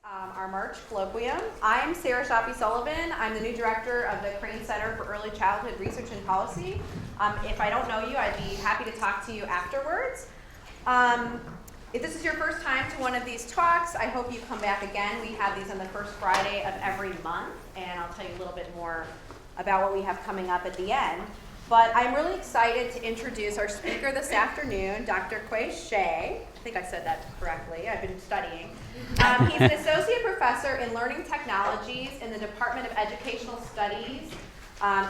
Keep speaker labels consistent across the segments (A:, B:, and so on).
A: Our March Colloquium. I'm Sarah Shoppy-Sullivan. I'm the new director of the Crane Center for Early Childhood Research and Policy. If I don't know you, I'd be happy to talk to you afterwards. If this is your first time to one of these talks, I hope you come back again. We have these on the first Friday of every month, and I'll tell you a little bit more about what we have coming up at the end. But I'm really excited to introduce our speaker this afternoon, Dr. Xie. I think I said that correctly. I've been studying. He's an associate professor in learning technologies in the Department of Educational Studies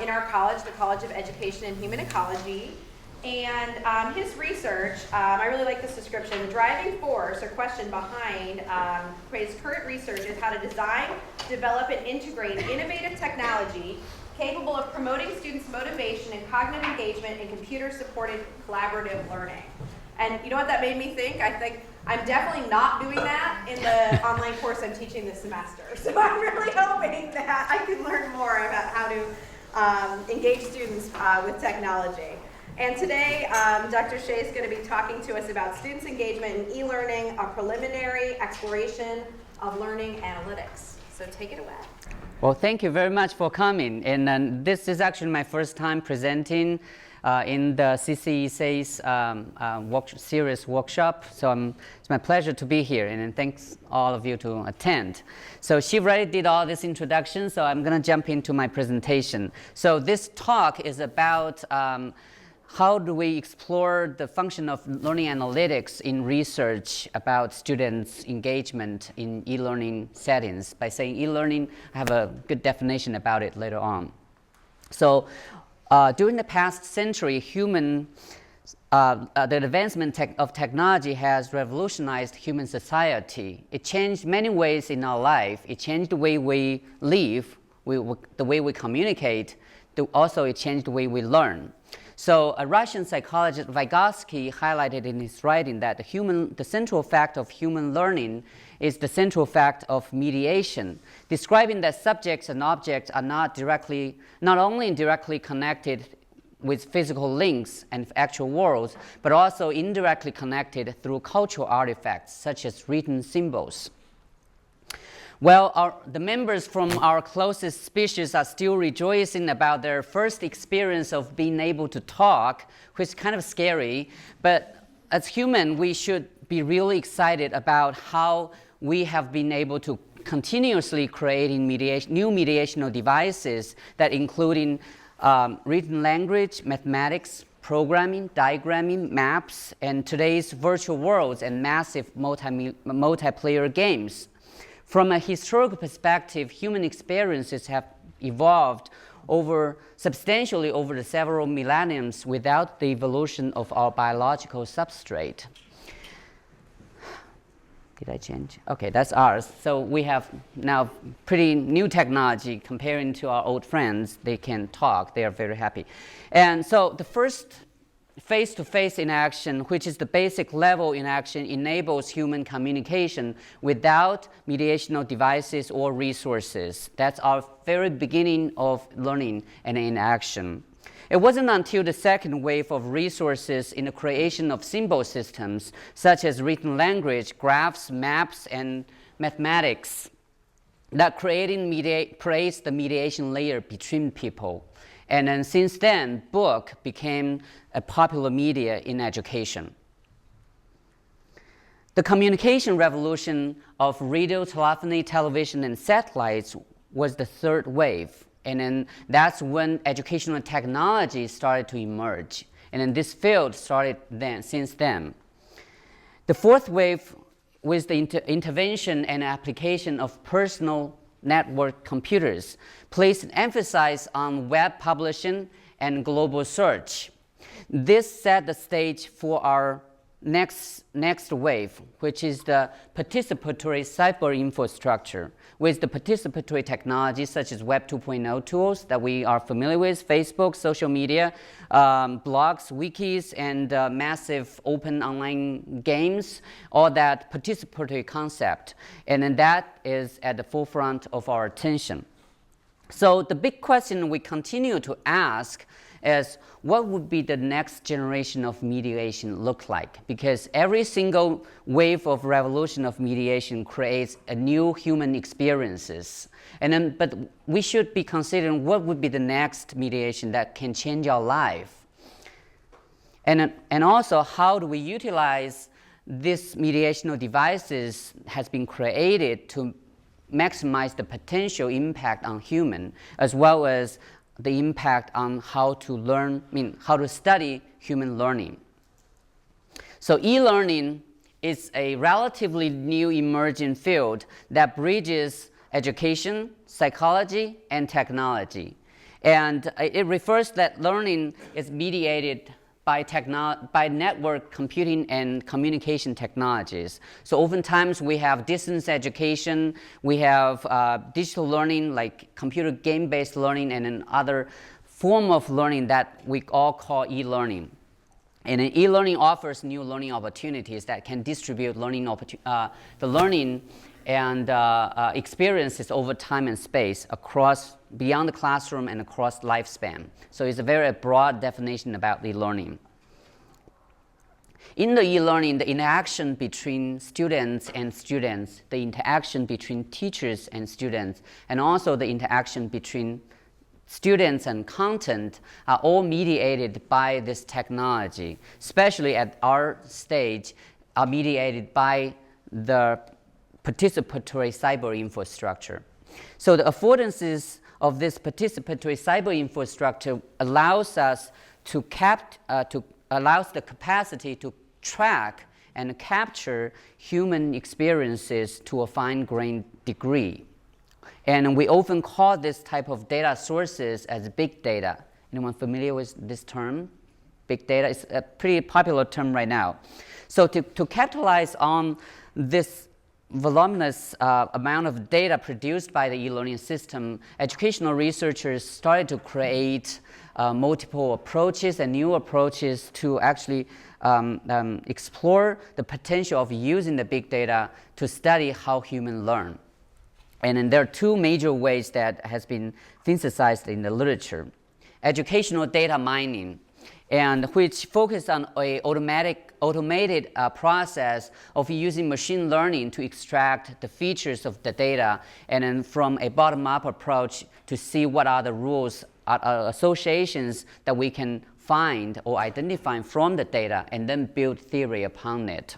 A: in our college, the College of Education and Human Ecology. And his research, I really like this description, the driving force or question behind Xie's current research is how to design, develop, and integrate innovative technology capable of promoting students' motivation and cognitive engagement in computer-supported collaborative learning. And you know what that made me think? I think I'm definitely not doing that in the online course I'm teaching this semester. So I'm really hoping that I can learn more about how to engage students with technology. And today, Dr. Xie is going to be talking to us about students' engagement in e-learning, a preliminary exploration of learning analytics. So take it away.
B: Well, thank you very much for coming. And this is actually my first time presenting in the CCEC's series workshop. So it's my pleasure to be here, and thanks all of you to attend. So she already did all this introduction, so I'm going to jump into my presentation. So this talk is about how do we explore the function of learning analytics in research about students' engagement in e-learning settings. By saying e-learning, I have a good definition about it later on. So during the past century, the advancement of technology has revolutionized human society. It changed many ways in our life. It changed the way we live, the way we communicate. Also, it changed the way we learn. So a Russian psychologist, Vygotsky, highlighted in his writing that the central fact of human learning is the central fact of mediation, describing that subjects and objects are not only directly connected with physical links and actual worlds, but also indirectly connected through cultural artifacts, such as written symbols. Well, the members from our closest species are still rejoicing about their first experience of being able to talk, which is kind of scary. But as humans, we should be really excited about how we have been able to continuously creating new mediational devices that including written language, mathematics, programming, diagramming, maps, and today's virtual worlds and massive multiplayer games. From a historical perspective, human experiences have evolved substantially over the several millenniums without the evolution of our biological substrate. Did I change? Okay, that's ours. So we have now pretty new technology comparing to our old friends. They can talk. They are very happy. And so the first face-to-face interaction, which is the basic level interaction, enables human communication without mediational devices or resources. That's our very beginning of learning and interaction. It wasn't until the second wave of resources in the creation of symbol systems, such as written language, graphs, maps, and mathematics, that creates the mediation layer between people. And then since then, book became a popular media in education. The communication revolution of radio, telephony, television, and satellites was the third wave. And then that's when educational technology started to emerge. And then this field started since then. The fourth wave was the intervention and application of personal network computers, placed an emphasis on web publishing and global search. This set the stage for our next wave, which is the participatory cyber infrastructure, with the participatory technologies such as Web 2.0 tools that we are familiar with, Facebook, social media, blogs, wikis, and massive open online games, all that participatory concept. And then that is at the forefront of our attention. So the big question we continue to ask is what would be the next generation of mediation look like? Because every single wave of revolution of mediation creates a new human experiences. But we should be considering what would be the next mediation that can change our life. And also, how do we utilize these mediational devices has been created to maximize the potential impact on human, as well as the impact on how to learn, how to study human learning. So e-learning is a relatively new emerging field that bridges education, psychology, and technology. And it refers that learning is mediated by network computing and communication technologies. So oftentimes we have distance education, we have digital learning like computer game-based learning, and another form of learning that we all call e-learning. And e-learning offers new learning opportunities that can distribute the learning and experiences over time and space across beyond the classroom and across lifespan. So it's a very broad definition about e-learning. In the e-learning, the interaction between students and students, the interaction between teachers and students, and also the interaction between students and content are all mediated by this technology, especially at our stage, are mediated by the participatory cyber infrastructure. So the affordances of this participatory cyber infrastructure allows us allows the capacity to track and capture human experiences to a fine-grained degree. And we often call this type of data sources as big data. Anyone familiar with this term? Big data is a pretty popular term right now. So to capitalize on this voluminous amount of data produced by the e-learning system, educational researchers started to create multiple approaches and new approaches to actually explore the potential of using the big data to study how humans learn. And then there are two major ways that has been synthesized in the literature. Educational data mining, and which focus on a automated process of using machine learning to extract the features of the data, and then from a bottom-up approach to see what are the rules, associations that we can find or identify from the data, and then build theory upon it.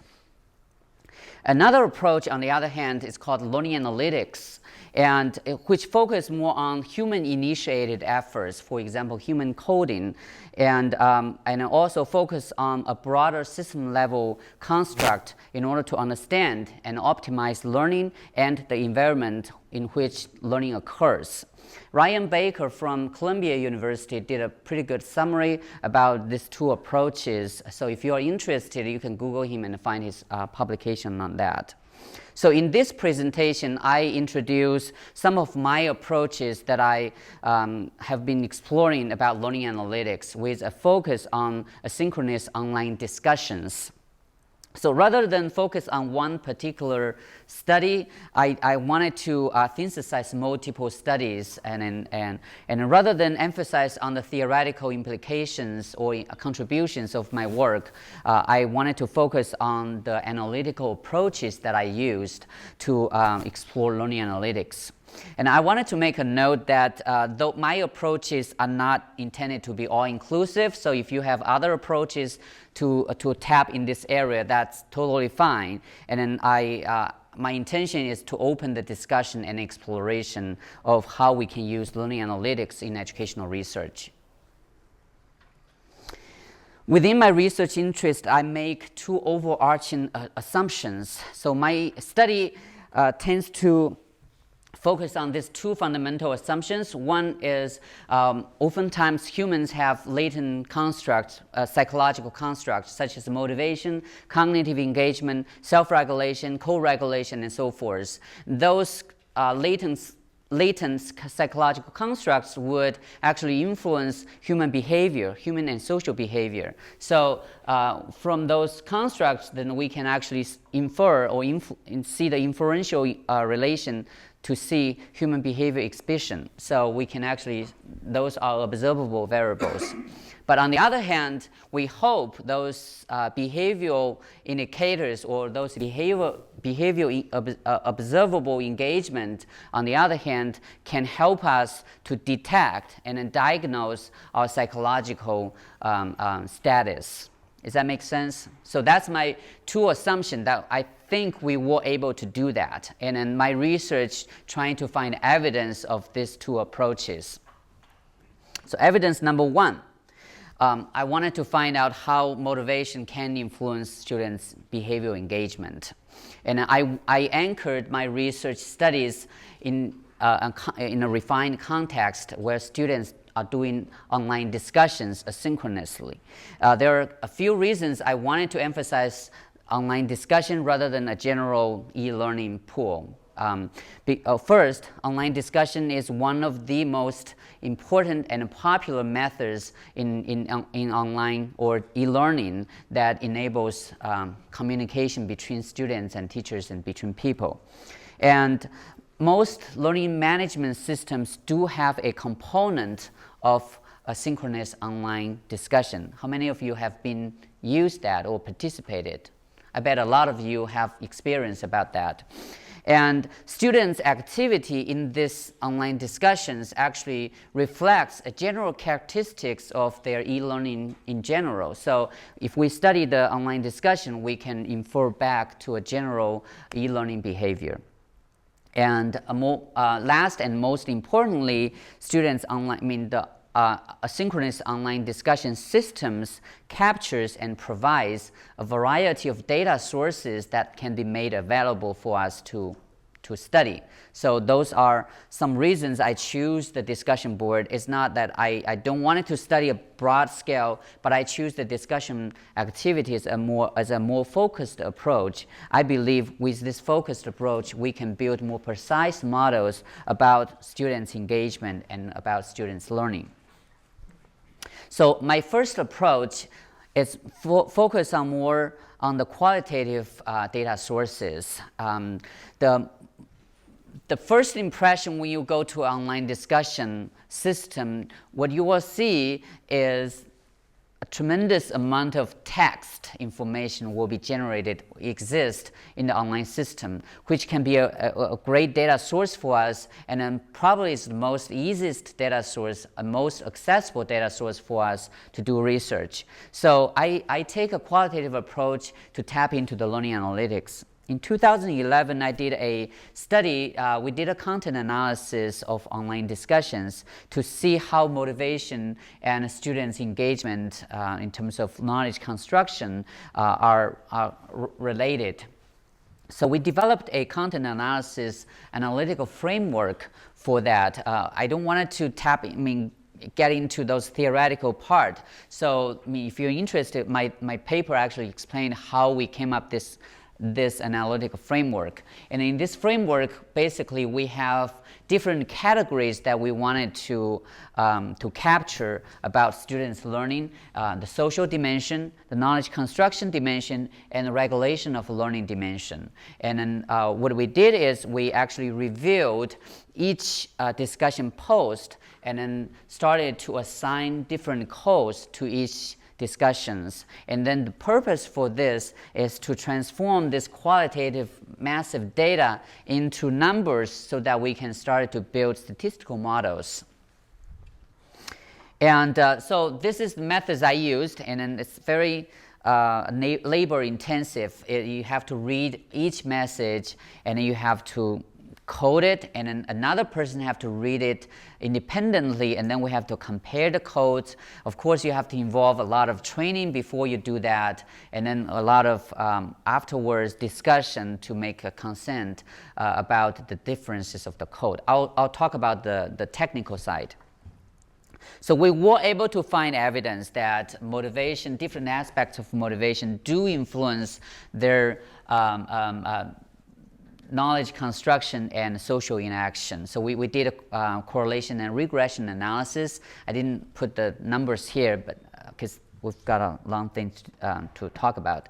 B: Another approach, on the other hand, is called learning analytics, and which focus more on human-initiated efforts, for example, human coding, and also focus on a broader system-level construct in order to understand and optimize learning and the environment in which learning occurs. Ryan Baker from Columbia University did a pretty good summary about these two approaches. So if you are interested, you can Google him and find his publication on that. So in this presentation, I introduce some of my approaches that I have been exploring about learning analytics with a focus on asynchronous online discussions. So rather than focus on one particular study, I wanted to synthesize multiple studies, and rather than emphasize on the theoretical implications or contributions of my work, I wanted to focus on the analytical approaches that I used to explore learning analytics. And I wanted to make a note that though my approaches are not intended to be all-inclusive, so if you have other approaches to tap in this area, that's totally fine. And then my intention is to open the discussion and exploration of how we can use learning analytics in educational research. Within my research interest, I make two overarching assumptions. So my study tends to focus on these two fundamental assumptions. One is oftentimes humans have latent constructs, psychological constructs, such as motivation, cognitive engagement, self-regulation, co-regulation, and so forth. Those latent psychological constructs would actually influence human behavior, human and social behavior. So from those constructs, then we can actually infer or see the inferential relation to see human behavior exhibition. So we can actually, those are observable variables. But on the other hand, we hope those behavioral indicators or those observable engagement, on the other hand, can help us to detect and then diagnose our psychological status. Does that make sense? So that's my two assumptions that I think we were able to do that. And in my research, trying to find evidence of these two approaches. So evidence number one, I wanted to find out how motivation can influence students' behavioral engagement. And I anchored my research studies in a refined context where students are doing online discussions asynchronously. There are a few reasons I wanted to emphasize online discussion rather than a general e-learning pool. First, online discussion is one of the most important and popular methods in online or e-learning that enables communication between students and teachers and between people. And most learning management systems do have a component of asynchronous online discussion. How many of you have been used that or participated? I bet a lot of you have experience about that. And students' activity in these online discussions actually reflects a general characteristics of their e-learning in general. So if we study the online discussion, we can infer back to a general e-learning behavior. And last and most importantly, students online, the asynchronous online discussion systems captures and provides a variety of data sources that can be made available for us to study. So those are some reasons I choose the discussion board. It's not that I don't want it to study a broad scale, but I choose the discussion activities as a more focused approach. I believe with this focused approach, we can build more precise models about students' engagement and about students' learning. So my first approach is focus on more on the qualitative data sources. The first impression when you go to an online discussion system, what you will see is a tremendous amount of text information will be generated, exist in the online system, which can be a great data source for us, and then probably is the most easiest data source, a most accessible data source for us to do research. So I take a qualitative approach to tap into the learning analytics. In 2011, I did a study. We did a content analysis of online discussions to see how motivation and students' engagement in terms of knowledge construction are related. So we developed a content analysis analytical framework for that. I don't want to get into those theoretical part. So if you're interested, my paper actually explained how we came up this analytical framework. And in this framework, basically, we have different categories that we wanted to capture about students' learning, the social dimension, the knowledge construction dimension, and the regulation of learning dimension. And then what we did is we actually reviewed each discussion post and then started to assign different codes to each discussions. And then the purpose for this is to transform this qualitative massive data into numbers so that we can start to build statistical models. And so this is the methods I used, and then it's very labor intensive. You have to read each message, and then you have to code it, and then another person have to read it independently, and then we have to compare the codes. Of course, you have to involve a lot of training before you do that, and then a lot of afterwards discussion to make a consent about the differences of the code. I'll talk about the technical side. So we were able to find evidence that motivation, different aspects of motivation do influence their knowledge construction and social interaction. So we did a correlation and regression analysis. I didn't put the numbers here, but because we've got a long thing to talk about.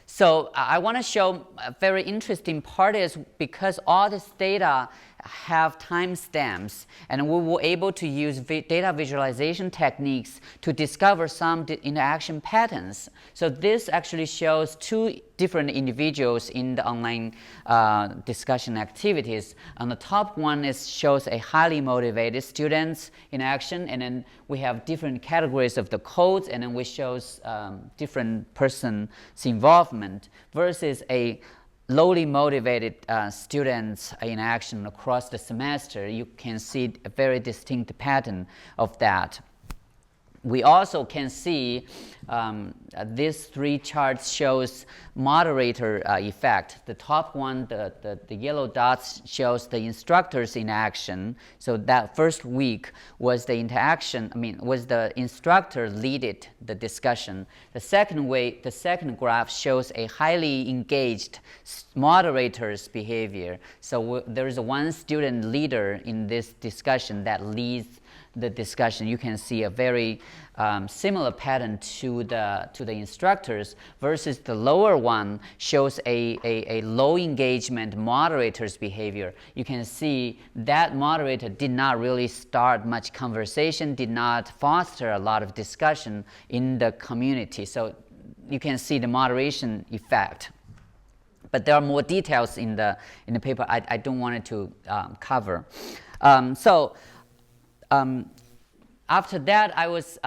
B: So I want to show a very interesting part is because all this data have timestamps, and we were able to use data visualization techniques to discover some interaction patterns. So this actually shows two different individuals in the online discussion activities. On the top one shows a highly motivated students in action, and then we have different categories of the codes, and then we shows different person's involvement versus a lowly motivated students in action across the semester. You can see a very distinct pattern of that. We also can see these three charts shows moderator effect. The top one, the yellow dots shows the instructors in action. So that first week was the interaction, was the instructor leaded the discussion. The second graph shows a highly engaged moderator's behavior. So there is one student leader in this discussion that leads the discussion. You can see a very similar pattern to the instructors, versus the lower one shows a low engagement moderator's behavior. You can see that moderator did not really start much conversation, did not foster a lot of discussion in the community. So you can see the moderation effect. But there are more details in the paper I don't want to cover. After that, I was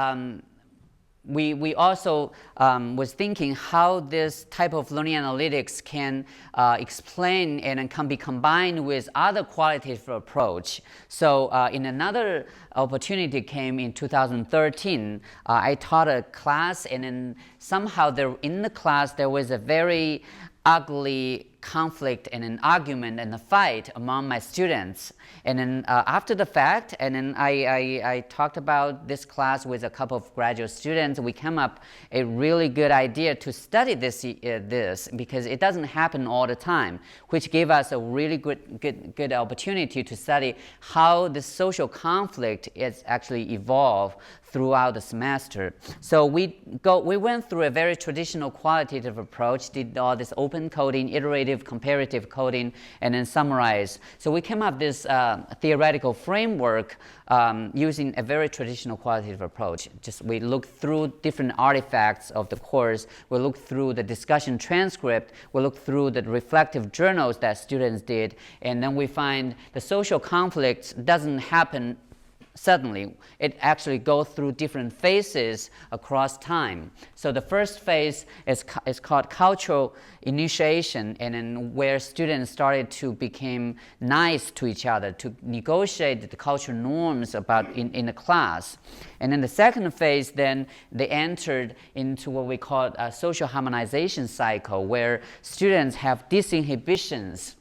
B: we also was thinking how this type of learning analytics can explain and can be combined with other qualitative approach. So in another opportunity came in 2013, I taught a class, and then somehow in the class there was a very ugly conflict and an argument and a fight among my students. And then after the fact, and then I talked about this class with a couple of graduate students. We came up a really good idea to study this because it doesn't happen all the time, which gave us a really good opportunity to study how the social conflict is actually evolved throughout the semester. So we went through a very traditional qualitative approach, did all this open coding, iterative, comparative coding, and then summarize. So we came up this theoretical framework using a very traditional qualitative approach. We looked through different artifacts of the course, we looked through the discussion transcript, we looked through the reflective journals that students did, and then we find the social conflict doesn't happen suddenly. It actually goes through different phases across time. So the first phase is called cultural initiation, and then where students started to become nice to each other, to negotiate the cultural norms about in the class. And then the second phase, then they entered into what we call a social harmonization cycle, where students have disinhibitions,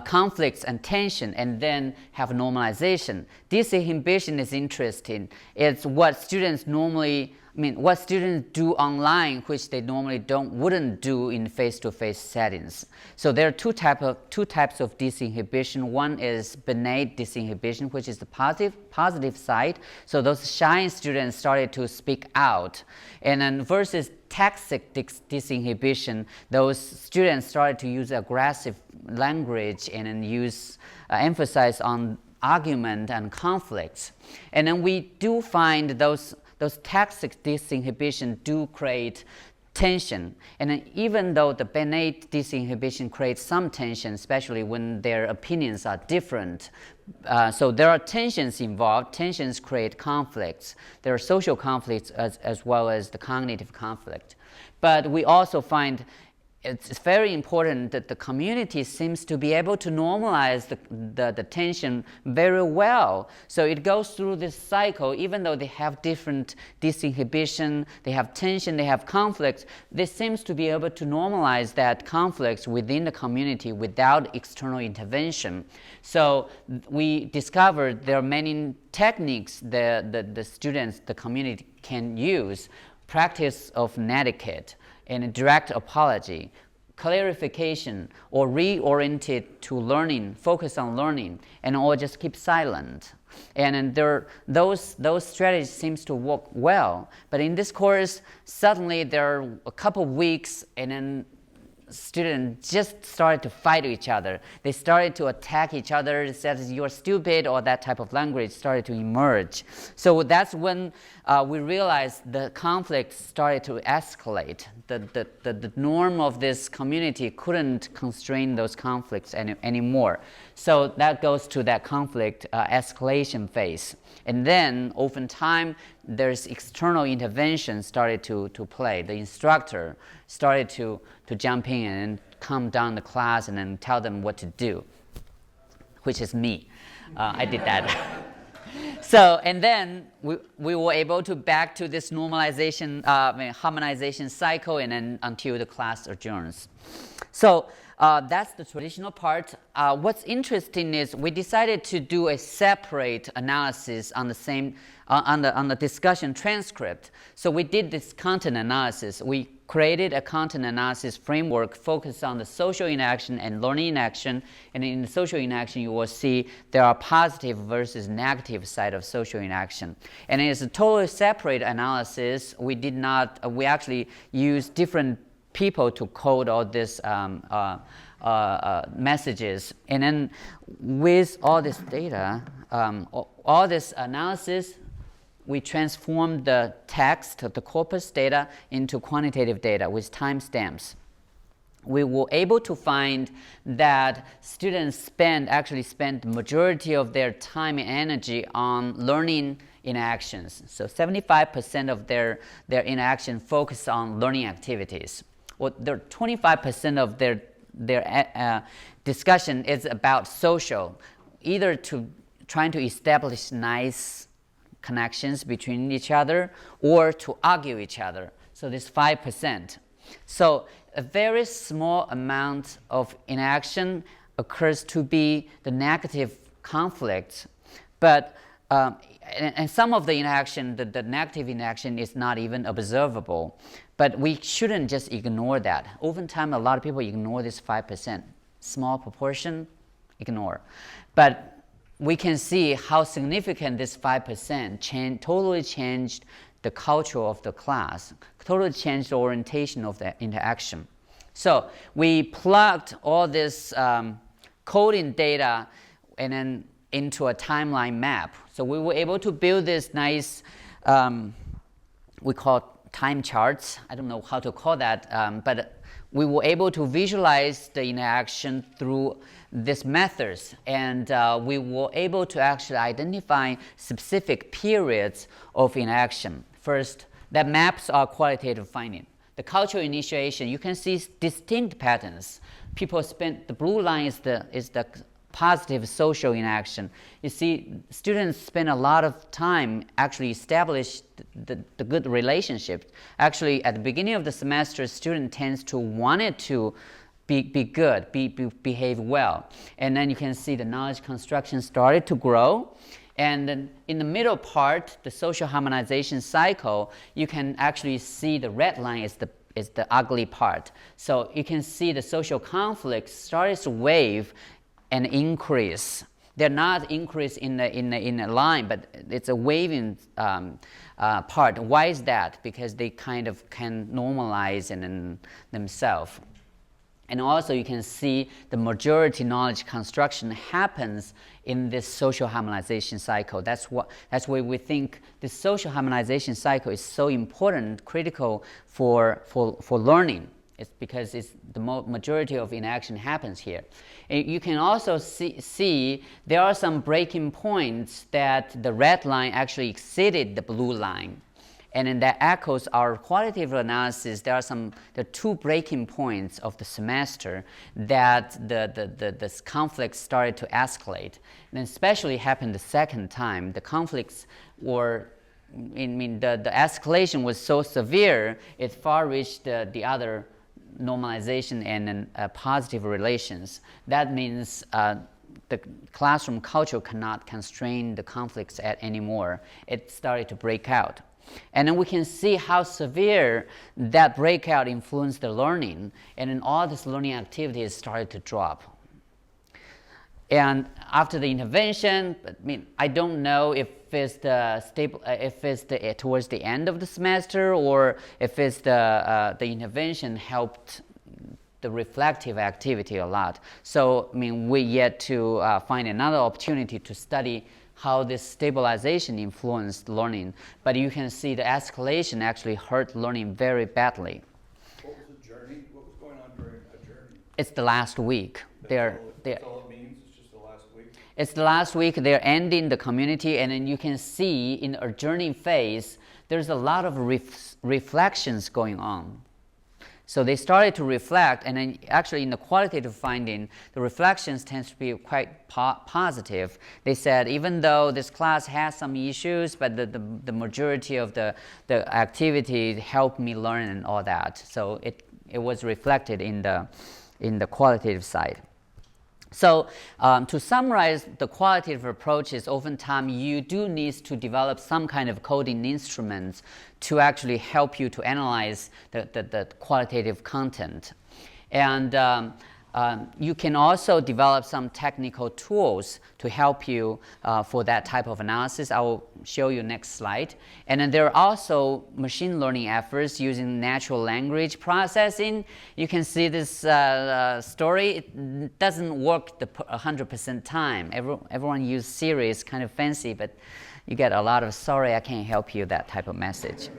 B: conflicts and tension, and then have normalization. Disinhibition is interesting. It's what students what students do online, which they normally wouldn't do in face-to-face settings. So there are two types of disinhibition. One is benign disinhibition, which is the positive side. So those shy students started to speak out, and then versus toxic disinhibition, those students started to use aggressive language and then emphasize on argument and conflicts. And then we do find those toxic disinhibition do create tension. And then even though the benign disinhibition creates some tension, especially when their opinions are different, so there are tensions involved. Tensions create conflicts. There are social conflicts as well as the cognitive conflict. But we also find it's very important that the community seems to be able to normalize the tension very well. So it goes through this cycle. Even though they have different disinhibition, they have tension, they have conflicts, they seems to be able to normalize that conflicts within the community without external intervention. So we discovered there are many techniques that the students, the community can use. Practice of netiquette and direct apology, clarification or reoriented to learning, focus on learning, and or just keep silent. And those strategies seems to work well. But in this course, suddenly there are a couple of weeks, and then students just started to fight each other. They started to attack each other, said you're stupid, or that type of language started to emerge. So that's when we realized the conflict started to escalate. The norm of this community couldn't constrain those conflicts anymore. So that goes to that conflict escalation phase. And then, over time, there's external intervention started to play. The instructor started to jump in and calm down the class and then tell them what to do, which is me. I did that. So, and then we were able to back to this normalization, harmonization cycle, and then until the class adjourns. So that's the traditional part. What's interesting is we decided to do a separate analysis on the same on the discussion transcript. So we did this content analysis. We created a content analysis framework focused on the social interaction and learning interaction. And in the social interaction, you will see there are positive versus negative side of social interaction. And it's a totally separate analysis. We did not. We actually used different people to code all these messages. And then with all this data, all this analysis, we transformed the text, the corpus data, into quantitative data with timestamps. We were able to find that students actually spend the majority of their time and energy on learning interactions. So 75% of their interaction focus on learning activities. Well, 25% of their discussion is about social, either to trying to establish nice connections between each other or to argue each other. So this 5%. So a very small amount of interaction occurs to be the negative conflict, but and some of the interaction, the negative interaction is not even observable. But we shouldn't just ignore that. Oftentimes, a lot of people ignore this 5%. Small proportion, ignore. But we can see how significant this 5% totally changed the culture of the class, totally changed the orientation of the interaction. So we plugged all this coding data and then into a timeline map. So we were able to build this nice, we call time charts. I don't know how to call that, but we were able to visualize the interaction through these methods, and we were able to actually identify specific periods of interaction. First, that maps our qualitative finding. The cultural initiation, you can see distinct patterns. People spend, the blue line is the positive social interaction. You see, students spend a lot of time actually establish the good relationships. Actually, at the beginning of the semester, student tends to want it to be good, behave well. And then you can see the knowledge construction started to grow. And then in the middle part, the social harmonization cycle, you can actually see the red line is the ugly part. So you can see the social conflict starts to wave and increase. They're not increase in a line, but it's a waving part. Why is that? Because they kind of can normalize in themselves. And also you can see the majority knowledge construction happens in this social harmonization cycle. That's why we think this social harmonization cycle is so important, critical for learning. It's because the majority of interaction happens here. And you can also see there are some breaking points that the red line actually exceeded the blue line. And then that echoes our qualitative analysis. There are two breaking points of the semester that the conflicts started to escalate. And especially happened the second time. The conflicts were, the escalation was so severe, it far reached the other normalization and positive relations. That means the classroom culture cannot constrain the conflicts anymore. It started to break out. And then we can see how severe that breakout influenced the learning, and then all this learning activities started to drop. And after the intervention, I don't know if it's towards the end of the semester, or if it's the intervention helped the reflective activity a lot. So we yet to find another opportunity to study how this stabilization influenced learning. But you can see the escalation actually hurt learning very badly.
C: What was the journey? What was going on during a journey?
B: It's the last week.
C: That's all it means? It's just the last week?
B: It's the last week. They're ending the community, and then you can see in a journey phase, there's a lot of reflections going on. So they started to reflect, and then actually in the qualitative finding, the reflections tends to be quite positive. They said, even though this class has some issues, but the majority of the activity helped me learn and all that. So it was reflected in the qualitative side. So to summarize the qualitative approaches, oftentimes you do need to develop some kind of coding instruments to actually help you to analyze the qualitative content. And you can also develop some technical tools to help you for that type of analysis. I will show you next slide. And then there are also machine learning efforts using natural language processing. You can see this story. It doesn't work 100% time. Everyone uses Siri. It's kind of fancy, but you get a lot of "sorry, I can't help you," that type of message.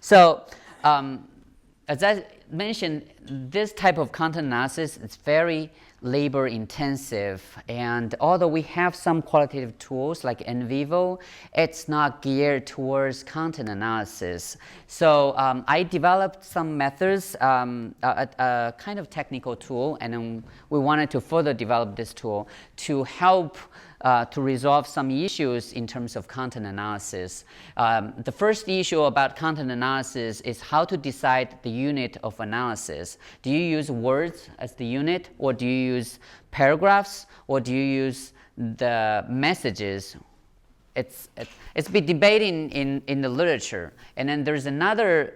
B: So as I mentioned, this type of content analysis is very labor intensive, and although we have some qualitative tools like NVivo, it's not geared towards content analysis. So I developed some methods, a kind of technical tool, and then we wanted to further develop this tool to help to resolve some issues in terms of content analysis. The first issue about content analysis is how to decide the unit of analysis. Do you use words as the unit, or do you use paragraphs, or do you use the messages? It's been debating in the literature. And then there's another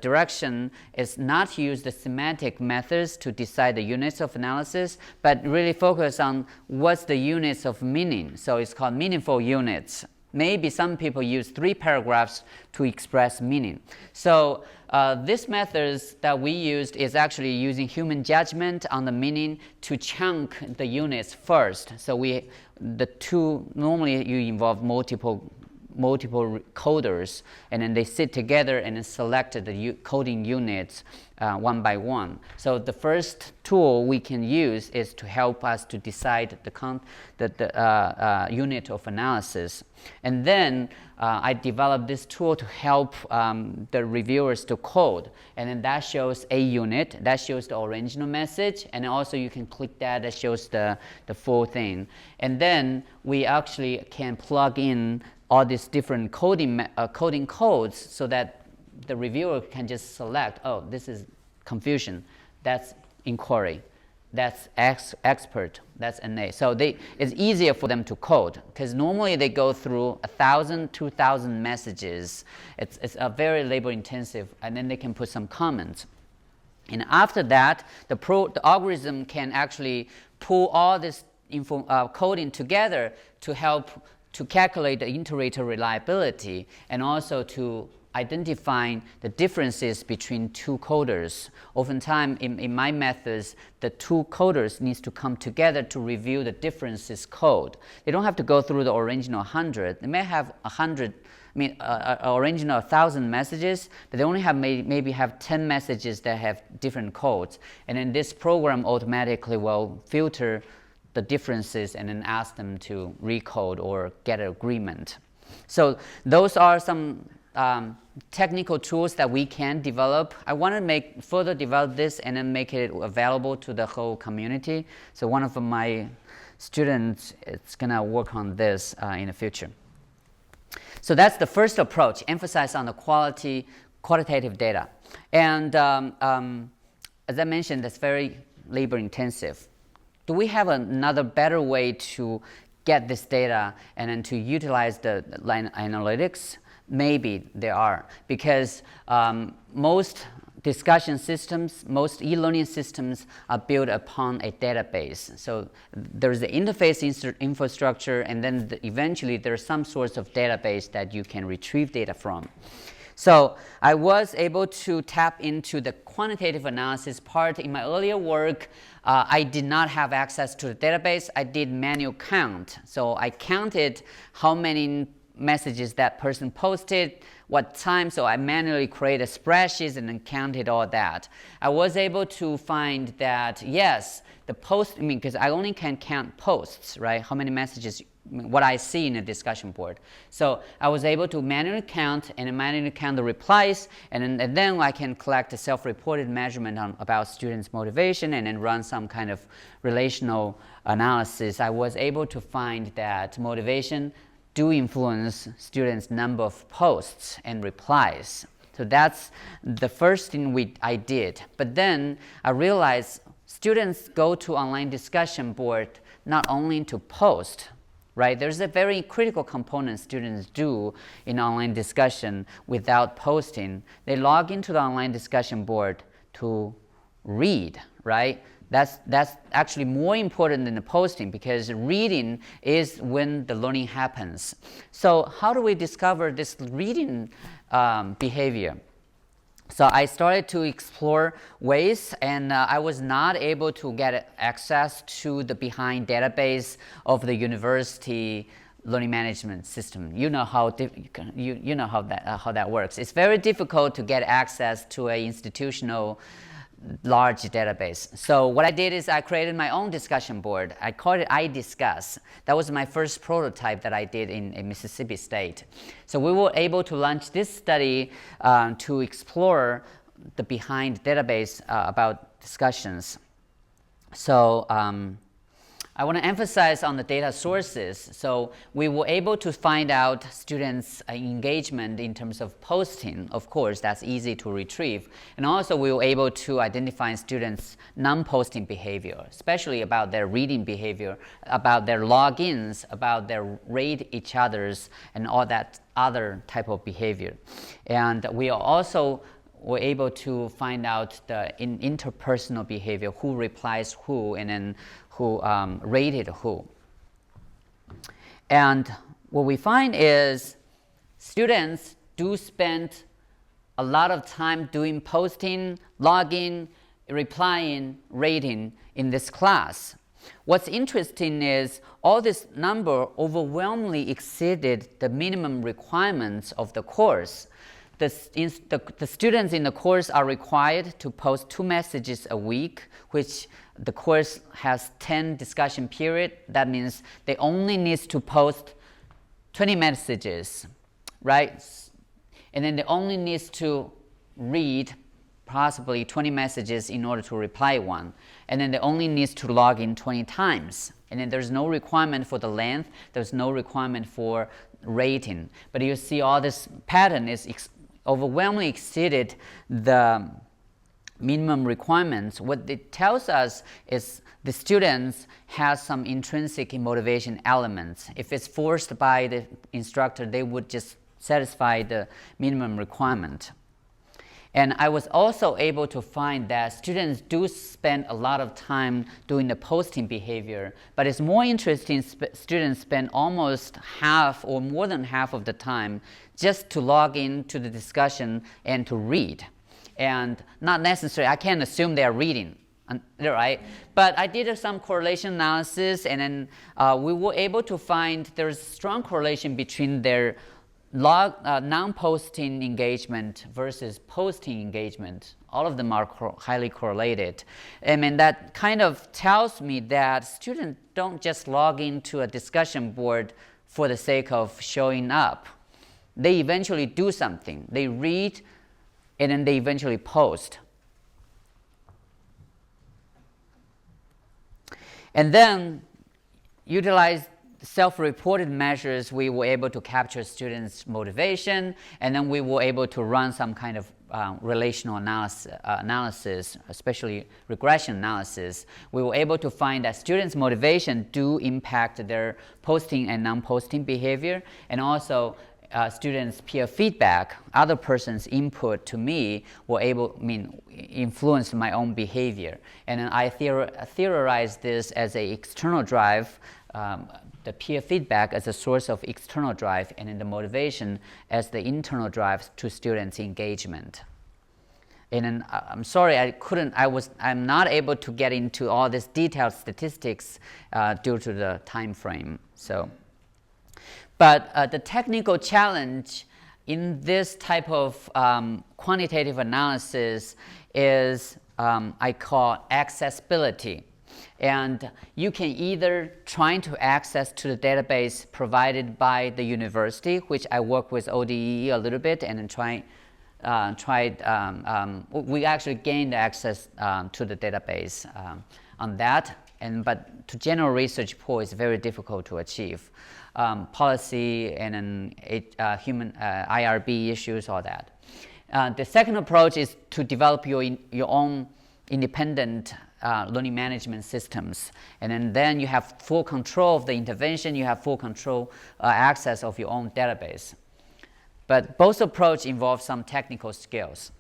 B: direction is not to use the semantic methods to decide the units of analysis, but really focus on what's the units of meaning. So it's called meaningful units. Maybe some people use 3 paragraphs to express meaning. So this methods that we used is actually using human judgment on the meaning to chunk the units first. So normally you involve multiple coders, and then they sit together and then select the coding units one by one. So the first tool we can use is to help us to decide the unit of analysis. And then I developed this tool to help the reviewers to code. And then that shows a unit, that shows the original message, and also you can click that shows the full thing. And then we actually can plug in all these different coding codes so that the reviewer can just select, oh, this is confusion, that's inquiry, that's expert, that's NA. So it's easier for them to code, because normally they go through 1,000, 2,000 messages. It's a very labor intensive, and then they can put some comments. And after that, the algorithm can actually pull all this coding together to help to calculate the iterator reliability, and also to identify the differences between 2 coders. Oftentimes, in my methods, the 2 coders needs to come together to review the differences code. They don't have to go through the original 100. They may have 100, original 1,000 messages, but they only have maybe have 10 messages that have different codes. And then this program automatically will filter the differences and then ask them to recode or get an agreement. So those are some technical tools that we can develop. I want to further develop this and then make it available to the whole community. So one of my students is going to work on this in the future. So that's the first approach, emphasize on the qualitative data. And as I mentioned, that's very labor intensive. Do we have another better way to get this data and then to utilize the line analytics? Maybe there are, because most discussion systems, most e-learning systems are built upon a database. So there's the interface infrastructure, and then eventually there's some source of database that you can retrieve data from. So I was able to tap into the quantitative analysis part. In my earlier work, I did not have access to the database. I did manual count. So I counted how many messages that person posted, what time, so I manually created spreadsheets and then counted all that. I was able to find that, yes, the post, because I only can count posts, right? How many messages, what I see in a discussion board. So I was able to manually count and manually count the replies, and then I can collect a self-reported measurement about students' motivation and then run some kind of relational analysis. I was able to find that motivation do influence students' number of posts and replies. So that's the first thing I did. But then I realized students go to online discussion board not only to post, right? There's a very critical component students do in online discussion without posting. They log into the online discussion board to read, right? That's actually more important than the posting, because reading is when the learning happens. So how do we discover this reading behavior? So I started to explore ways, and I was not able to get access to the behind database of the university learning management system. You know how you know how that works. It's very difficult to get access to an institutional large database. So what I did is I created my own discussion board. I called it iDiscuss. That was my first prototype that I did in Mississippi State. So we were able to launch this study to explore the behind database about discussions. So I want to emphasize on the data sources. So we were able to find out students' engagement in terms of posting. Of course, that's easy to retrieve. And also we were able to identify students' non-posting behavior, especially about their reading behavior, about their logins, about their rate each other's, and all that other type of behavior. And we also were able to find out the interpersonal behavior, who replies who, and then who rated who. And what we find is students do spend a lot of time doing posting, logging, replying, rating in this class. What's interesting is all this number overwhelmingly exceeded the minimum requirements of the course. The students in the course are required to post 2 messages a week, which the course has 10 discussion period. That means they only need to post 20 messages, right? And then they only need to read possibly 20 messages in order to reply one. And then they only need to log in 20 times. And then there's no requirement for the length. There's no requirement for rating. But you see all this pattern is overwhelmingly exceeded the minimum requirements. What it tells us is the students have some intrinsic motivation elements. If it's forced by the instructor, they would just satisfy the minimum requirement. And I was also able to find that students do spend a lot of time doing the posting behavior, but it's more interesting students spend almost half or more than half of the time just to log into the discussion and to read. And not necessarily, I can't assume they are reading, right? But I did some correlation analysis, and then we were able to find there's strong correlation between their non-posting engagement versus posting engagement. All of them are highly correlated. And that kind of tells me that students don't just log into a discussion board for the sake of showing up. They eventually do something. They read, and then they eventually post. And then utilize self-reported measures, we were able to capture students' motivation, and then we were able to run some kind of relational analysis, especially regression analysis. We were able to find that students' motivation do impact their posting and non-posting behavior, and also students' peer feedback, other person's input to me, influenced my own behavior. And then I theorized this as an external drive, the peer feedback as a source of external drive, and then the motivation as the internal drive to students' engagement. And then I'm sorry, I'm not able to get into all this detailed statistics due to the time frame. But the technical challenge in this type of quantitative analysis is I call accessibility. And you can either try to access to the database provided by the university, which I work with ODE a little bit, and then we actually gained access to the database on that. But to general research pool is very difficult to achieve. Policy and then human IRB issues, all that. The second approach is to develop your own independent learning management systems, and then you have full control of the intervention, you have full control access of your own database. But both approaches involve some technical skills.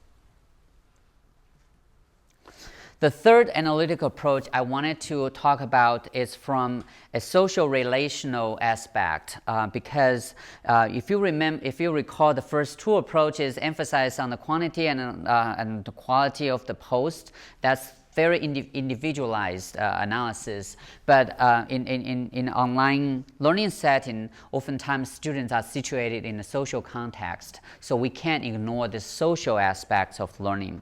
B: The third analytical approach I wanted to talk about is from a social relational aspect, because if you recall, the first two approaches emphasize on the quantity and the quality of the post. That's very individualized analysis, but in online learning setting, oftentimes students are situated in a social context, so we can't ignore the social aspects of learning.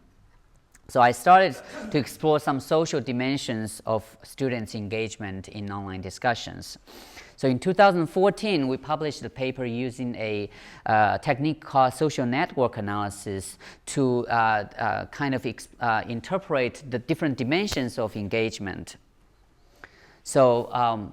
B: So I started to explore some social dimensions of students' engagement in online discussions. So in 2014, we published a paper using a technique called social network analysis to interpret the different dimensions of engagement. So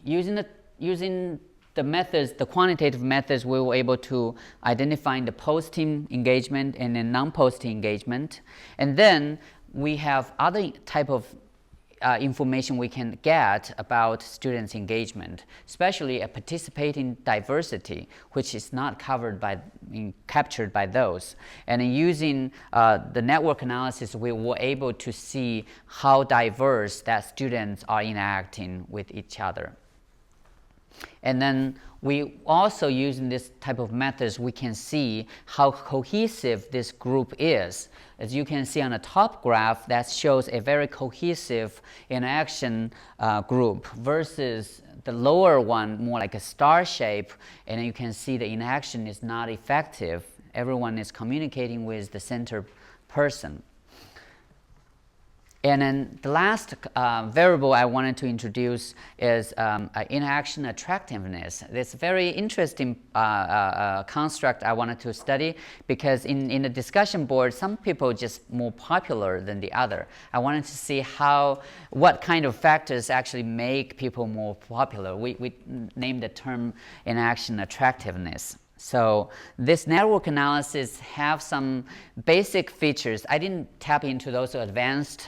B: using the methods, the quantitative methods, we were able to identify the posting engagement and the non-posting engagement. And then we have other type of information we can get about students' engagement, especially a participating diversity, which is not captured by those. And using the network analysis, we were able to see how diverse that students are interacting with each other. And then we also, using this type of methods, we can see how cohesive this group is. As you can see on the top graph, that shows a very cohesive interaction group versus the lower one, more like a star shape, and you can see the interaction is not effective. Everyone is communicating with the center person. And then the last variable I wanted to introduce is interaction attractiveness. This very interesting construct I wanted to study, because in the discussion board, some people are just more popular than the other. I wanted to see what kind of factors actually make people more popular. We named the term interaction attractiveness. So this network analysis have some basic features. I didn't tap into those advanced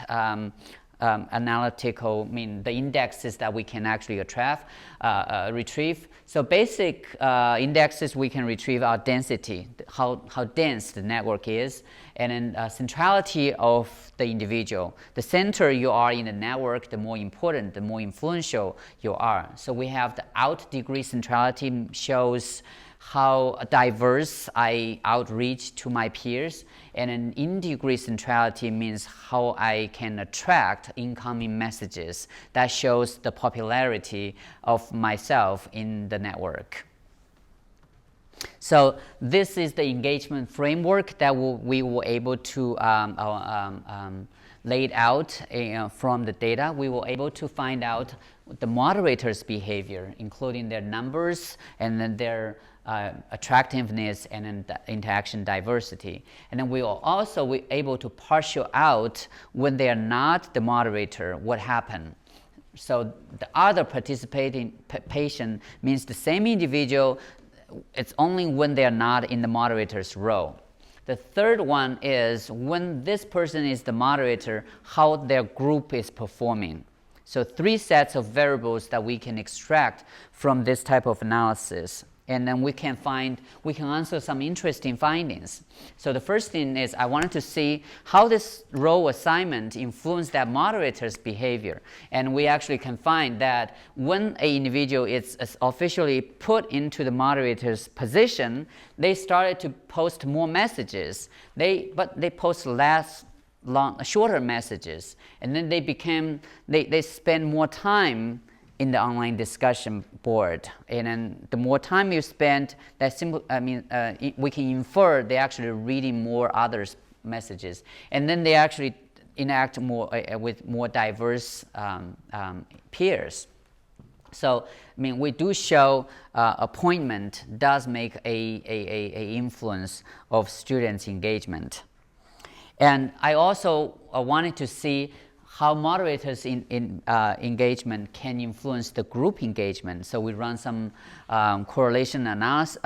B: analytical, the indexes that we can actually retrieve. So basic indexes we can retrieve are density, how dense the network is, and then centrality of the individual. The center you are in the network, the more important, the more influential you are. So we have the out degree centrality, shows how diverse I outreach to my peers, and an in-degree centrality means how I can attract incoming messages. That shows the popularity of myself in the network. So this is the engagement framework that we were able to lay out from the data. We were able to find out the moderators' behavior, including their numbers and then their attractiveness and then the interaction diversity. And then we are also able to parcel out when they are not the moderator, what happened. So the other participating patient means the same individual. It's only when they are not in the moderator's role. The third one is when this person is the moderator, how their group is performing. So 3 sets of variables that we can extract from this type of analysis. And then we can answer some interesting findings. So the first thing is I wanted to see how this role assignment influenced that moderator's behavior. And we actually can find that when an individual is officially put into the moderator's position, they started to post more messages. But they post shorter messages. And then they spend more time in the online discussion board, and then the more time you spend, we can infer they're actually reading more others' messages, and then they actually interact more with more diverse peers. So, we do show appointment does make a influence of students' engagement, and I also wanted to see how moderators in engagement can influence the group engagement. So we run some correlation analysis,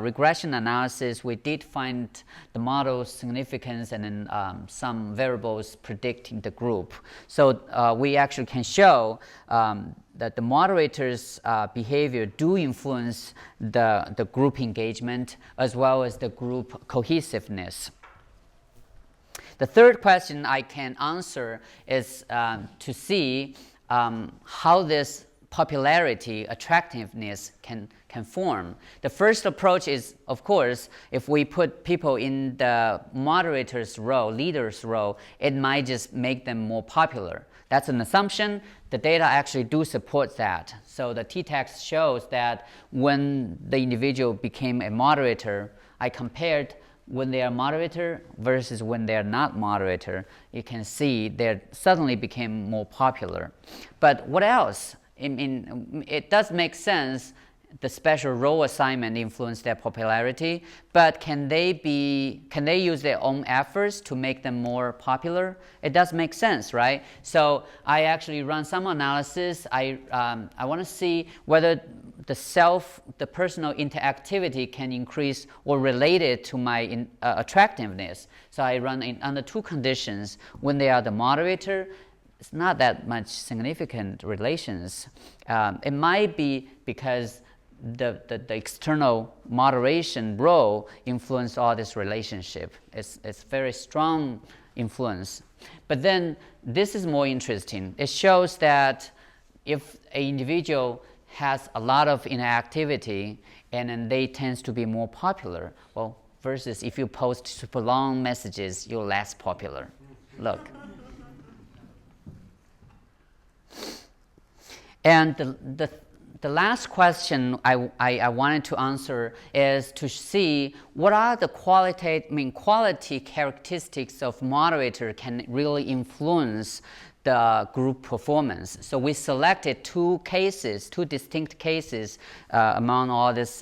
B: regression analysis. We did find the model's significance and then some variables predicting the group. So we actually can show that the moderators' behavior do influence the group engagement as well as the group cohesiveness. The third question I can answer is to see how this popularity, attractiveness can form. The first approach is, of course, if we put people in the moderator's role, leader's role, it might just make them more popular. That's an assumption. The data actually do support that. So the t-text shows that when the individual became a moderator, I compared when they are moderator versus when they are not moderator, you can see they suddenly became more popular. But what else? It does make sense the special role assignment influence their popularity, but can they use their own efforts to make them more popular? It does make sense, right? So I actually run some analysis. I want to see whether the personal interactivity can increase or relate it to my attractiveness. So I run under 2 conditions. When they are the moderator, it's not that much significant relations. It might be because the external moderation role influence all this relationship. It's very strong influence. But then this is more interesting. It shows that if an individual has a lot of interactivity and then they tends to be more popular, well, versus if you post super long messages, you're less popular. Look. And the last question I wanted to answer is to see what are the quality characteristics of moderator can really influence the group performance. So we selected 2 distinct cases among all these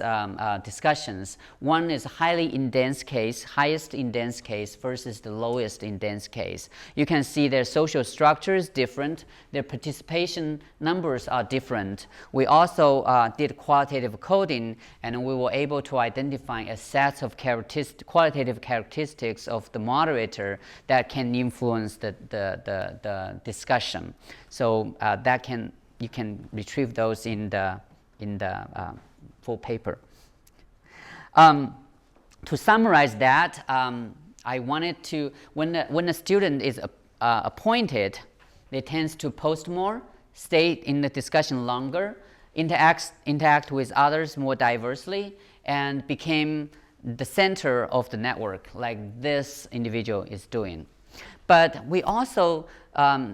B: discussions. One is highly indensed case, highest indensed case versus the lowest indensed case. You can see their social structure is different, their participation numbers are different. We also did qualitative coding, and we were able to identify a set of qualitative characteristics of the moderator that can influence the discussion. So you can retrieve those in the full paper. To summarize that, I wanted to when a student is appointed, they tend to post more, stay in the discussion longer, interact with others more diversely, and became the center of the network, like this individual is doing. But we also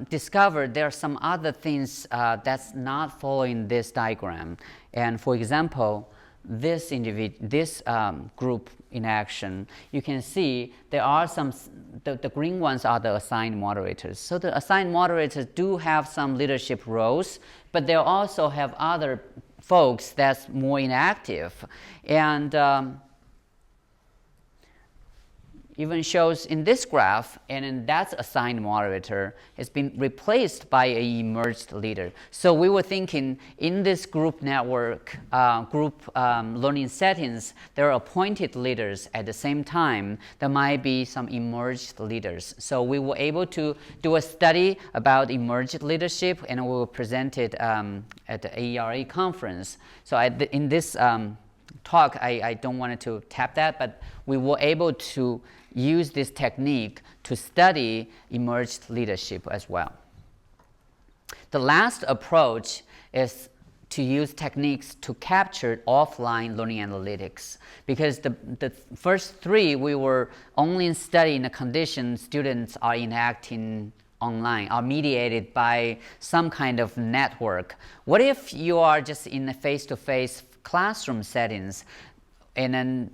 B: discovered there are some other things that's not following this diagram. And for example, this group in action, you can see there are the green ones are the assigned moderators. So the assigned moderators do have some leadership roles, but they also have other folks that's more inactive. And even shows in this graph, and then that's assigned moderator, has been replaced by an emerged leader. So we were thinking in this group network, learning settings, there are appointed leaders at the same time. There might be some emerged leaders. So we were able to do a study about emerged leadership, and we will present it at the AERA conference. So in this talk, I don't want to tap that, but we were able to use this technique to study emerged leadership as well. The last approach is to use techniques to capture offline learning analytics, because the first three we were only studying the conditions students are interacting online, are mediated by some kind of network. What if you are just in a face-to-face classroom settings, and then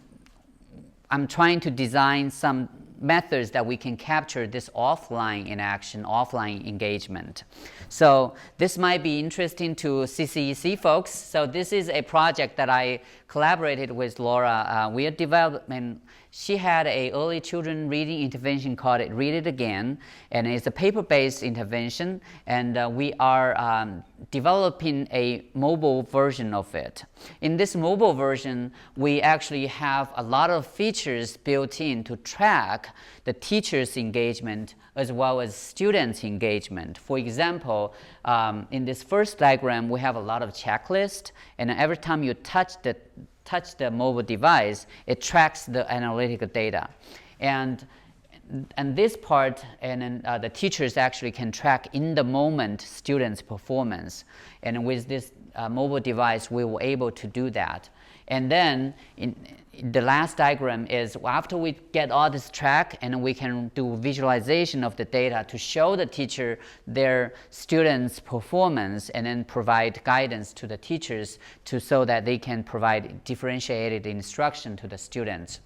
B: I'm trying to design some methods that we can capture this offline interaction, offline engagement. So this might be interesting to CCEC folks. So this is a project that I collaborated with Laura. We are developing. She had an early children reading intervention called Read It Again, and it's a paper-based intervention, and we are developing a mobile version of it. In this mobile version, we actually have a lot of features built in to track the teacher's engagement as well as students' engagement. For example, in this first diagram, we have a lot of checklists, and every time you touch the mobile device, it tracks the analytical data. And this part, and then the teachers actually can track in the moment students' performance. And with this mobile device, we were able to do that. And then in the last diagram is after we get all this track, and we can do visualization of the data to show the teacher their students' performance, and then provide guidance to the teachers so that they can provide differentiated instruction to the students.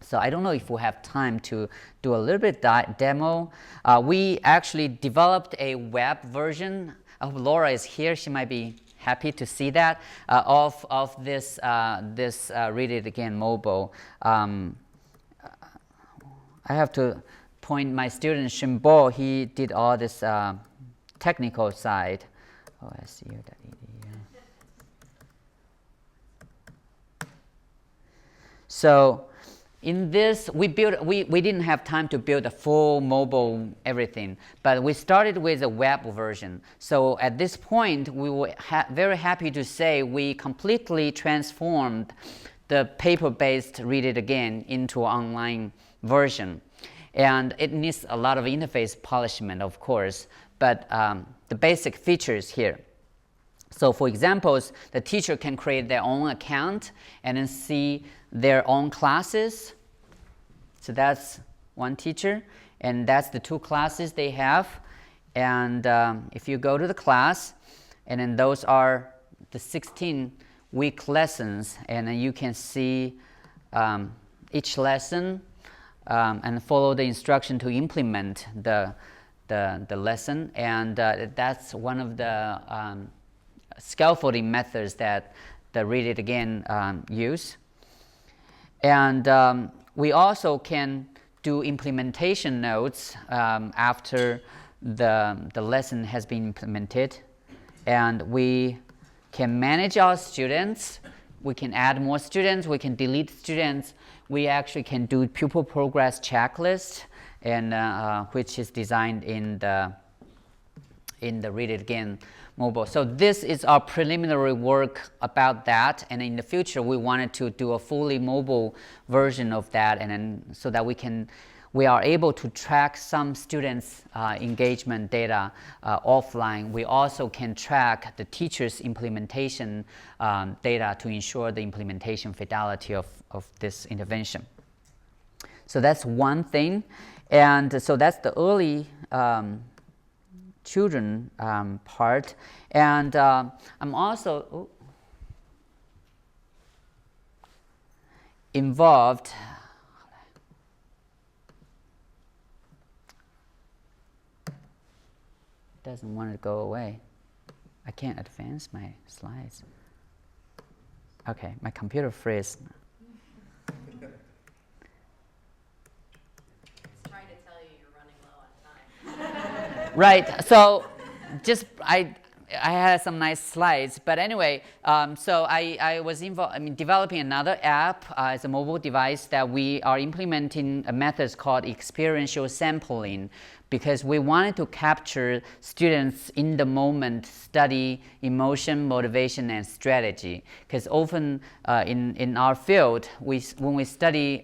B: So I don't know if we have time to do a little bit demo. We actually developed a web version. Laura is here. She might be happy to see that of this Read It Again mobile. I have to point my student Shimbo. He did all this technical side. So in this, we didn't have time to build a full mobile everything, but we started with a web version. So at this point, we were very happy to say we completely transformed the paper-based Read It Again into an online version. And it needs a lot of interface polishment, of course, but the basic features here. So for examples, the teacher can create their own account and then see their own classes. So that's one teacher, and that's the two classes they have. And if you go to the class, and then those are the 16-week lessons, and then you can see each lesson and follow the instruction to implement the lesson. And that's one of the scaffolding methods that the Read It Again use. And we also can do implementation notes after the lesson has been implemented. And we can manage our students. We can add more students. We can delete students. We actually can do pupil progress checklist, and which is designed in the Read It Again mobile. So this is our preliminary work about that, and in the future we wanted to do a fully mobile version of that, and then so that we are able to track some students' engagement data offline. We also can track the teachers' implementation data to ensure the implementation fidelity of this intervention. So that's one thing, and so that's the early children part. And I'm also involved doesn't want to go away. I can't advance my slides. Okay, my computer freeze. Right. So, just I had some nice slides, but anyway, so I was involved. I mean, developing another app as a mobile device that we are implementing a method called experiential sampling, because we wanted to capture students in the moment study emotion, motivation, and strategy. Because often in our field, when we study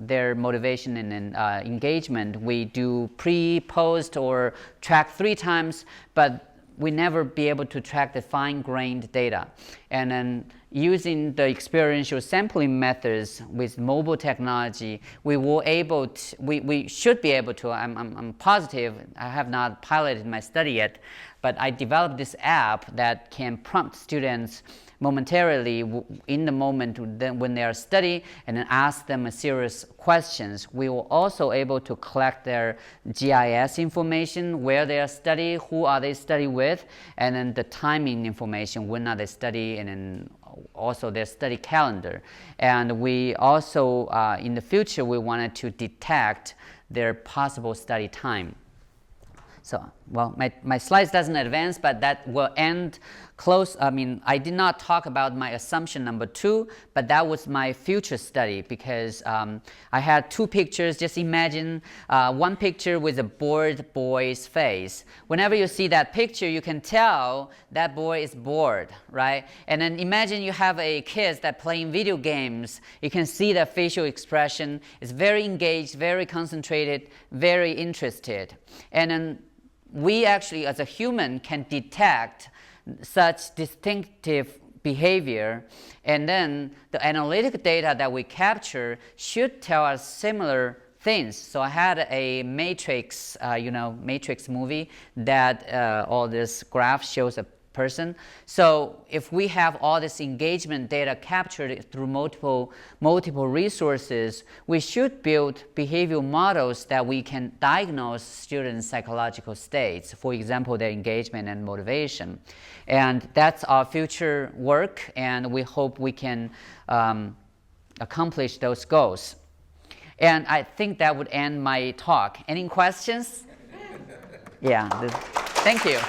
B: their motivation and engagement, we do pre, post, or track 3 times, but we never be able to track the fine-grained data. And then using the experiential sampling methods with mobile technology, we should be able to, I'm positive, I have not piloted my study yet, but I developed this app that can prompt students momentarily in the moment when they are studying and then ask them a series of questions. We were also able to collect their GIS information, where they are studying, who are they studying with, and then the timing information, when are they studying, and then also their study calendar. And we also, in the future, we wanted to detect their possible study time. So, well, my slides doesn't advance, but that will end close. I mean, I did not talk about my assumption number 2, but that was my future study, because I had 2 pictures. Just imagine one picture with a bored boy's face. Whenever you see that picture, you can tell that boy is bored, right? And then imagine you have a kid that playing video games. You can see the facial expression is very engaged, very concentrated, very interested. And then we actually, as a human, can detect such distinctive behavior, and then the analytic data that we capture should tell us similar things. So I had a matrix, matrix movie that all this graph shows a person. So if we have all this engagement data captured through multiple resources, we should build behavioral models that we can diagnose students' psychological states, for example, their engagement and motivation. And that's our future work, and we hope we can accomplish those goals. And I think that would end my talk. Any questions? Yeah, thank you.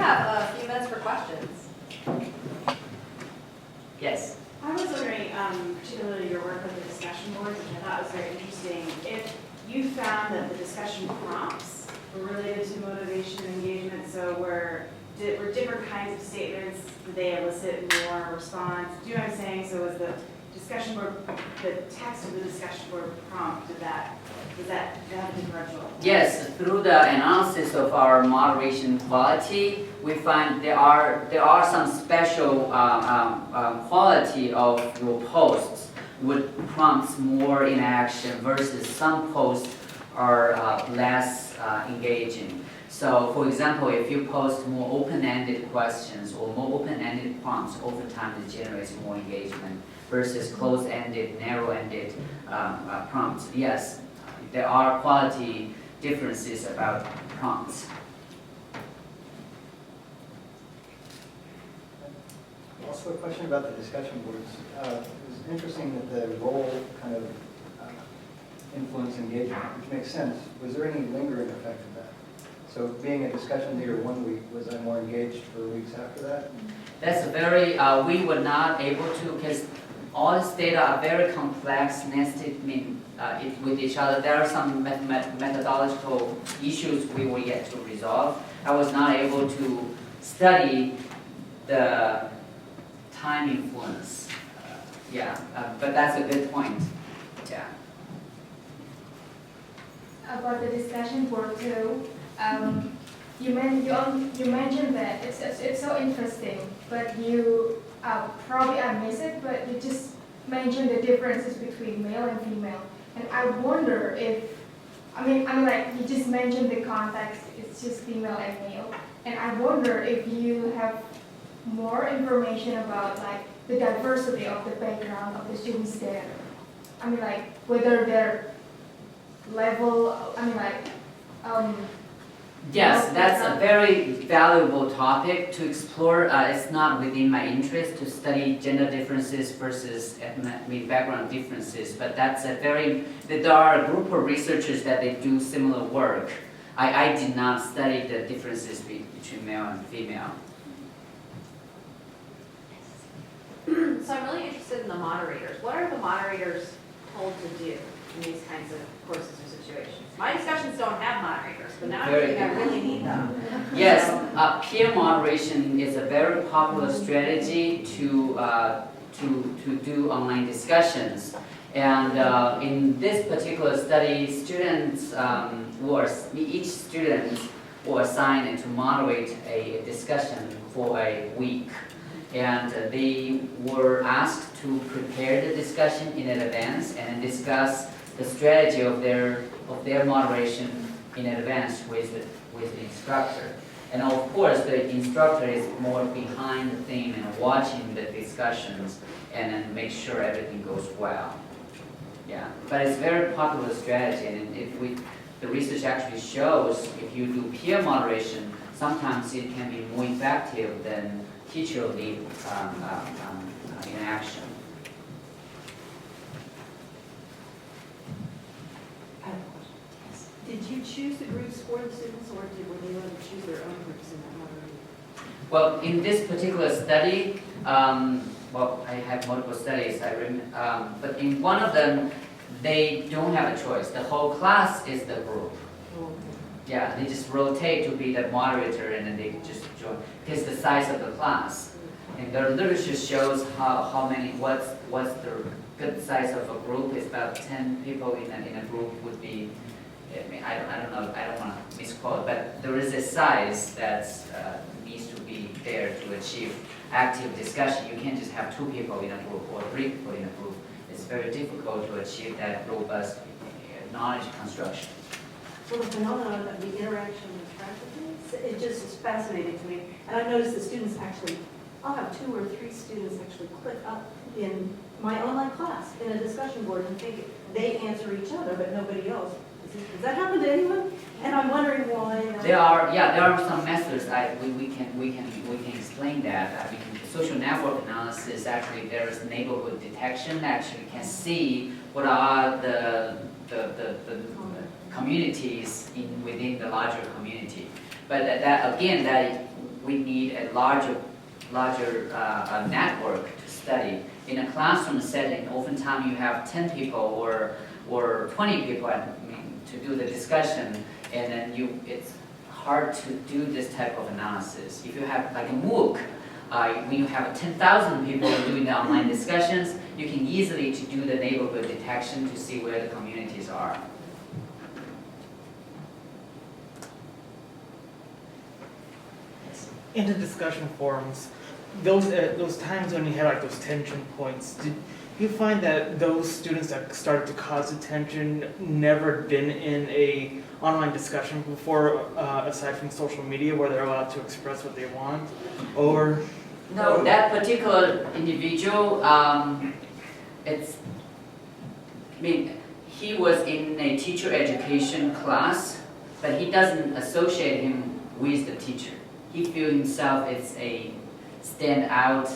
A: Have a few minutes for questions.
B: Yes.
D: I was wondering, particularly your work with the discussion boards, which I thought was very interesting, if you found that the discussion prompts were related to motivation and engagement, so were different kinds of statements, did they elicit more response? Do you know what I'm saying? So was the discussion board, the text of the discussion board prompt, was that differential?
B: Yes, through the analysis of our moderation quality, we find there are some special quality of your posts which prompts more interaction versus some posts are less engaging. So, for example, if you post more open-ended questions or more open-ended prompts, over time it generates more engagement versus closed-ended, narrow-ended prompts. Yes, there are quality differences about prompts.
E: Also a question about the discussion boards. It was interesting that the role kind of influenced engagement, which makes sense. Was there any lingering effect of that? So being a discussion leader 1 week, was I more engaged for weeks after that?
B: That's very, we were not able to, because all this data are very complex, nested with each other. There are some methodological issues we were yet to resolve. I was not able to study the time influence. But that's a good point. Yeah.
F: About the discussion board too, you mentioned that it's so interesting, but you probably I missed it, but you just mentioned the differences between male and female, and I wonder if like you just mentioned the context, it's just female and male, and I wonder if you have more information about like the diversity of the background of the students there. Like whether their level,
B: Yes, that's a very valuable topic to explore. It's not within my interest to study gender differences versus ethnic background differences, but there are a group of researchers that they do similar work. I did not study the differences between male and female.
A: So I'm really interested in the moderators. What are the moderators told to do in these kinds of courses or situations? My discussions don't have moderators, but now I'm thinking I really need them.
B: Yes, peer moderation is a very popular strategy to do online discussions. And in this particular study, students each student was assigned to moderate a discussion for a week. And they were asked to prepare the discussion in advance and discuss the strategy of their moderation in advance with the instructor. And of course, the instructor is more behind the theme and watching the discussions and then make sure everything goes well. Yeah, but it's a very popular strategy, and the research actually shows if you do peer moderation, sometimes it can be more effective than teacher-lead interaction.
G: I have a question. Yes. Did you choose the groups for the students, or were they allowed to choose their own groups in that moderating?
B: Well, in this particular study, well, I have multiple studies, but in one of them, they don't have a choice. The whole class is the group.
G: Oh,
B: Yeah, they just rotate to be the moderator, and then they just join. Because the size of the class, and the literature shows what's the good size of a group. It's about 10 people in a group would be. I mean, I don't know. I don't want to misquote, but there is a size that needs to be there to achieve active discussion. You can't just have 2 people in a group or 3 people in a group. It's very difficult to achieve that robust knowledge construction.
G: Well, the phenomenon of the interaction with faculty, it just is fascinating to me. And I've noticed that students actually, I'll have 2 or 3 students actually click up in my online class in a discussion board and think they answer each other, but nobody else. Does that happen to anyone? And I'm wondering why.
B: There are some methods we can explain that. Social network analysis, actually there is neighborhood detection. Actually can see what are the communities within the larger community. But that we need a larger network to study. In a classroom setting, oftentimes you have 10 people or 20 people to do the discussion, and then it's hard to do this type of analysis. If you have like a MOOC, when you have 10,000 people doing the online discussions, you can easily do the neighborhood detection to see where the communities are.
H: In the discussion forums, those times when you had like those tension points, did you find that those students that started to cause attention never been in a online discussion before, aside from social media, where they're allowed to express what they want, or?
B: No, that particular individual, he was in a teacher education class, but he doesn't associate him with the teacher. He feels himself as a stand-out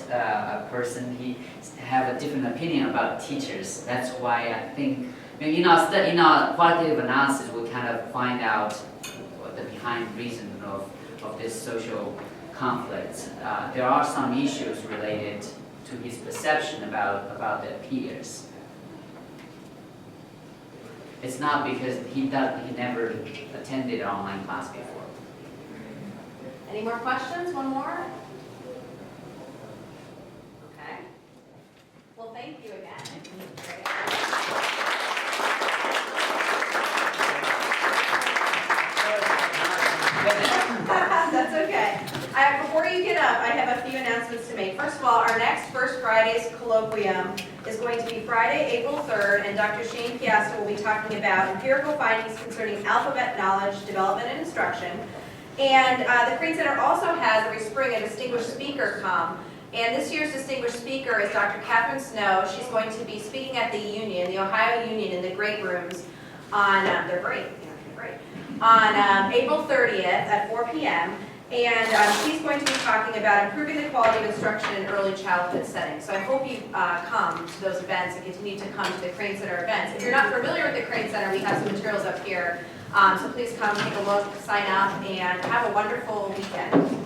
B: person. He have a different opinion about teachers. That's why I think in our qualitative analysis, we kind of find out what the behind reason of this social conflict. There are some issues related to his perception about their peers. It's not because he never attended an online class before.
A: Any more questions? One more? Okay. Well, thank you again. That's okay. Before you get up, I have a few announcements to make. First of all, our next First Friday's colloquium is going to be Friday, April 3rd, and Dr. Shane Piasta will be talking about empirical findings concerning alphabet knowledge, development, and instruction. And the Crane Center also has every spring a distinguished speaker come. And this year's distinguished speaker is Dr. Catherine Snow. She's going to be speaking at the Union, the Ohio Union, in the great rooms on, they're great, they're great, on April 30th at 4 p.m. And she's going to be talking about improving the quality of instruction in early childhood settings. So I hope you come to those events and continue to come to the Crane Center events. If you're not familiar with the Crane Center, we have some materials up here. So please come, take a look, sign up, and have a wonderful weekend.